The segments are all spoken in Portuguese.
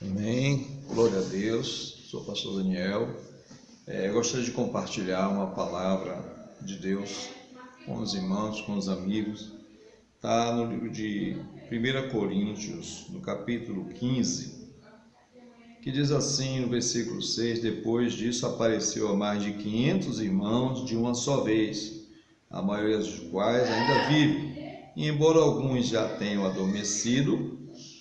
Amém, glória a Deus. Sou o pastor Daniel. Gostaria de compartilhar uma palavra de Deus com os irmãos, com os amigos. Está no livro de 1 Coríntios, no capítulo 15, que diz assim no versículo 6: Depois disso apareceu a mais de 500 irmãos de uma só vez, a maioria dos quais ainda vive, e embora alguns já tenham adormecido,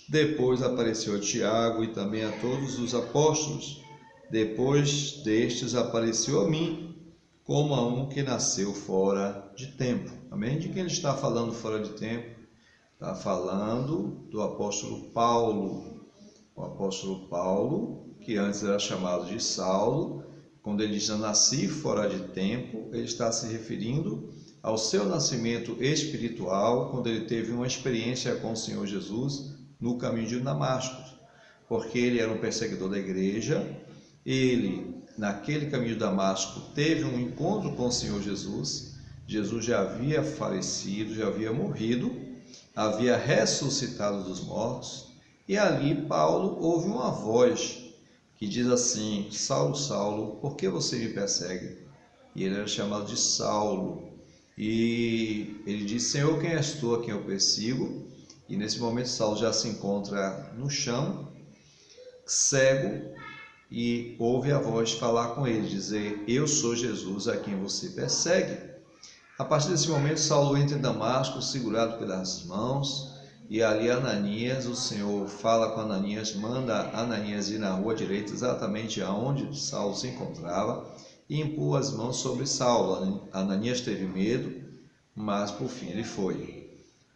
depois apareceu a Tiago e também a todos os apóstolos. Depois destes apareceu a mim, como a um que nasceu fora de tempo. Amém? De quem ele está falando fora de tempo? Está falando do apóstolo Paulo. O apóstolo Paulo, que antes era chamado de Saulo, quando ele diz nasci fora de tempo, ele está se referindo ao seu nascimento espiritual, quando ele teve uma experiência com o Senhor Jesus no caminho de Damasco, porque ele era um perseguidor da igreja. Ele, naquele caminho de Damasco, teve um encontro com o Senhor Jesus. Jesus já havia falecido, já havia morrido, havia ressuscitado dos mortos, e ali Paulo ouve uma voz que diz assim: Saulo, Saulo, por que você me persegue? E ele era chamado de Saulo, e ele diz: Senhor, quem és tu a quem eu persigo? E nesse momento Saulo já se encontra no chão, cego, e ouve a voz falar com ele, dizer: eu sou Jesus a quem você persegue. A partir desse momento Saulo entra em Damasco, segurado pelas mãos, e ali Ananias, o Senhor fala com Ananias, manda Ananias ir na rua direita, exatamente aonde Saulo se encontrava, e impôs as mãos sobre Saulo. Ananias teve medo, mas por fim ele foi,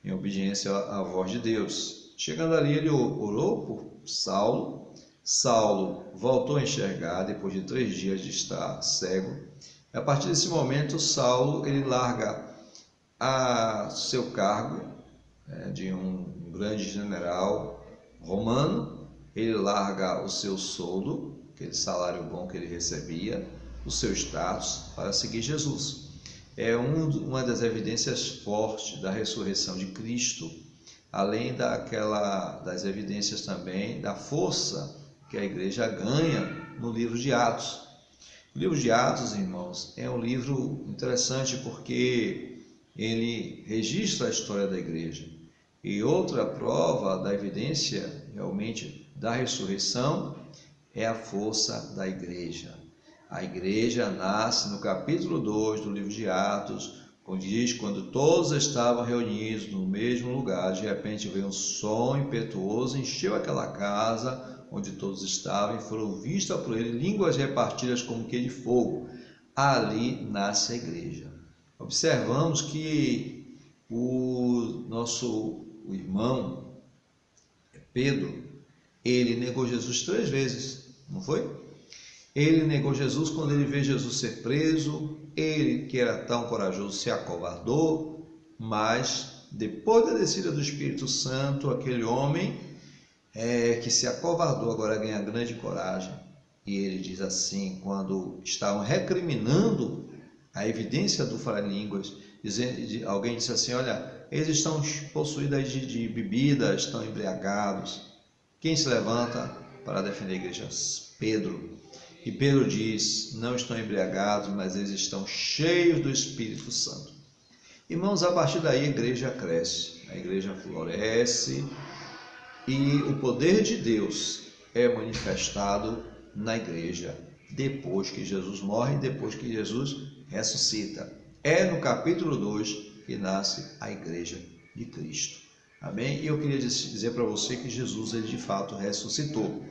em obediência à voz de Deus. Chegando ali, ele orou por Saulo. Saulo voltou a enxergar depois de 3 dias de estar cego. A partir desse momento, Saulo ele larga seu cargo de um grande general romano, ele larga o seu soldo, aquele salário bom que ele recebia, o seu status, para seguir Jesus. É uma das evidências fortes da ressurreição de Cristo, além das evidências também da força que a igreja ganha no livro de Atos. O livro de Atos, irmãos, é um livro interessante porque ele registra a história da igreja. E outra prova da evidência realmente da ressurreição é a força da igreja. A igreja nasce no capítulo 2 do livro de Atos, onde diz: quando todos estavam reunidos no mesmo lugar, de repente veio um som impetuoso, encheu aquela casa onde todos estavam, e foram vistas por ele línguas repartidas como que de fogo. Ali nasce a igreja. Observamos que o irmão Pedro, ele negou Jesus 3 vezes, não foi? Ele negou Jesus quando ele vê Jesus ser preso. Ele, que era tão corajoso, se acovardou, mas depois da descida do Espírito Santo, aquele homem que se acovardou agora ganha grande coragem. E ele diz assim, quando estavam recriminando a evidência do falar-línguas, alguém disse assim: olha, eles estão possuídos de bebida, estão embriagados. Quem se levanta para defender a igreja? Pedro. E Pedro diz: não estão embriagados, mas eles estão cheios do Espírito Santo. Irmãos, a partir daí a igreja cresce, a igreja floresce, e o poder de Deus é manifestado na igreja depois que Jesus morre, depois que Jesus ressuscita. É no capítulo 2 que nasce a igreja de Cristo. Amém? E eu queria dizer para você que Jesus, ele de fato ressuscitou.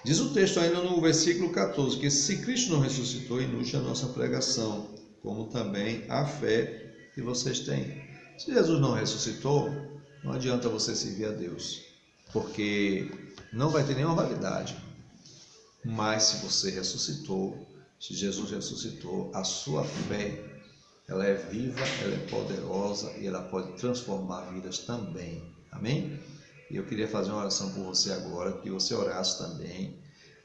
Diz o texto ainda no versículo 14, que se Cristo não ressuscitou, inútil é a nossa pregação, como também a fé que vocês têm. Se Jesus não ressuscitou, não adianta você servir a Deus, porque não vai ter nenhuma validade. Mas se você ressuscitou, se Jesus ressuscitou, a sua fé, ela é viva, ela é poderosa e ela pode transformar vidas também. Amém? E eu queria fazer uma oração por você agora, que você orasse também,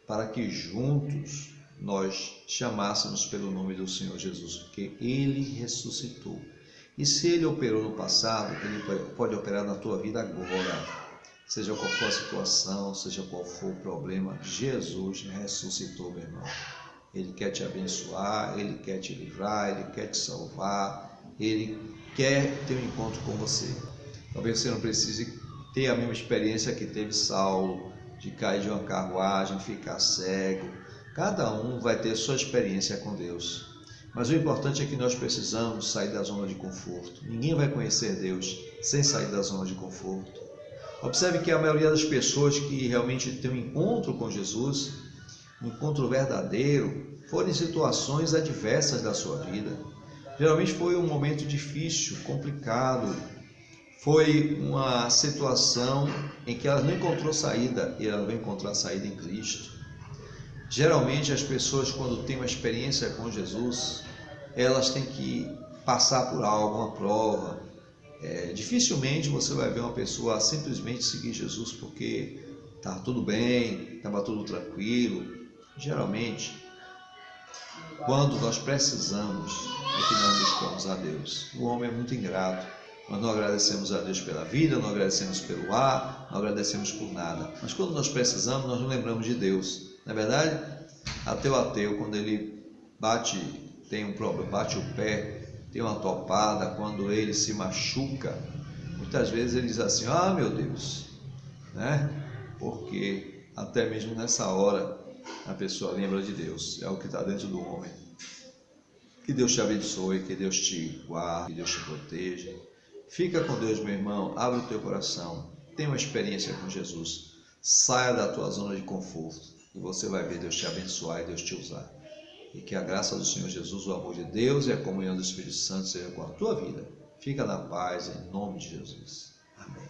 para que juntos nós chamássemos pelo nome do Senhor Jesus, porque Ele ressuscitou. E se Ele operou no passado, Ele pode operar na tua vida agora. Seja qual for a situação, seja qual for o problema, Jesus ressuscitou, meu irmão. Ele quer te abençoar, Ele quer te livrar, Ele quer te salvar, Ele quer ter um encontro com você. Talvez você não precise ter a mesma experiência que teve Saulo, de cair de uma carruagem, ficar cego. Cada um vai ter sua experiência com Deus. Mas o importante é que nós precisamos sair da zona de conforto. Ninguém vai conhecer Deus sem sair da zona de conforto. Observe que a maioria das pessoas que realmente tem um encontro com Jesus, um encontro verdadeiro, foram em situações adversas da sua vida. Geralmente foi um momento difícil, complicado, foi uma situação em que ela não encontrou saída e ela vai encontrar saída em Cristo. Geralmente as pessoas, quando têm uma experiência com Jesus, elas têm que passar por algo, uma prova. Dificilmente você vai ver uma pessoa simplesmente seguir Jesus porque está tudo bem, estava tudo tranquilo. Geralmente, quando nós precisamos, é que nós buscamos a Deus. O homem é muito ingrato. Nós não agradecemos a Deus pela vida, não agradecemos pelo ar, não agradecemos por nada. Mas quando nós precisamos, nós não lembramos de Deus. Não é verdade? Até o ateu, quando ele tem um problema, bate o pé, tem uma topada, quando ele se machuca, muitas vezes ele diz assim: ah, meu Deus, né? Porque até mesmo nessa hora a pessoa lembra de Deus, é o que está dentro do homem. Que Deus te abençoe, que Deus te guarde, que Deus te proteja. Fica com Deus, meu irmão, abre o teu coração, tenha uma experiência com Jesus, saia da tua zona de conforto e você vai ver Deus te abençoar e Deus te usar. E que a graça do Senhor Jesus, o amor de Deus e a comunhão do Espírito Santo seja com a tua vida. Fica na paz, em nome de Jesus. Amém.